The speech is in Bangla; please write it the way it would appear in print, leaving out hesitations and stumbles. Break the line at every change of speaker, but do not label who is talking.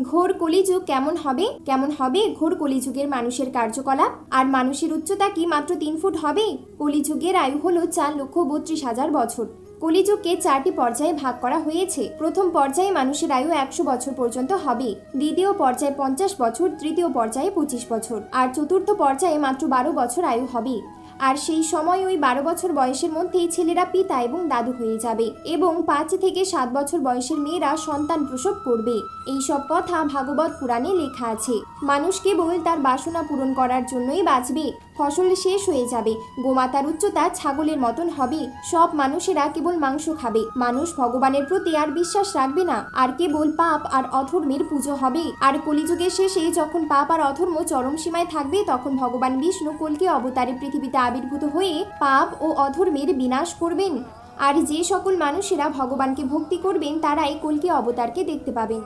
ঘোর কলিযুগ কেমন হবে ঘোর কলিযুগের মানুষের কার্যকলাপ? আর মানুষের উচ্চতা কি মাত্র 3 ফুট হবে? কলিযুগের আয়ু হলো 4,32,000 বছর। কলিযুগকে 4টি পর্যায়ে ভাগ করা হয়েছে। প্রথম পর্যায়ে মানুষের আয়ু 100 বছর পর্যন্ত হবে, দ্বিতীয় পর্যায়ে 50 বছর, তৃতীয় পর্যায়ে 25 বছর, আর চতুর্থ পর্যায়ে মাত্র 12 বছর আয়ু হবে। আর সেই সময় ওই 12 বছর বয়সের মধ্যেই ছেলেরা পিতা এবং দাদু হয়ে যাবে এবং 5 থেকে 7 বছর বয়সের মেয়েরা সন্তান প্রসব করবে। এই সব কথা ভাগবত পুরাণে লেখা আছে। মানুষ কেবল তার বাসনা পূরণ করার জন্যই বাঁচবে। ফসল শেষ হয়ে যাবে, গোমাতার উচ্চতা ছাগলের মতন হবে, সব মানুষেরা কেবল মাংস খাবে, মানুষ ভগবানের প্রতি আর বিশ্বাস রাখবে না, আর কেবল পাপ আর অধর্মের পুজো হবে। আর কলিযুগের শেষে যখন পাপ আর অধর্ম চরম সীমায় থাকবে, তখন ভগবান বিষ্ণু কল্কি অবতারে পৃথিবীতে আবির্ভূত হয়ে পাপ ও অধর্মের বিনাশ করবেন। আর যে সকল মানুষেরা ভগবানকে ভক্তি করবেন তারাই কল্কি অবতারকে দেখতে পাবেন।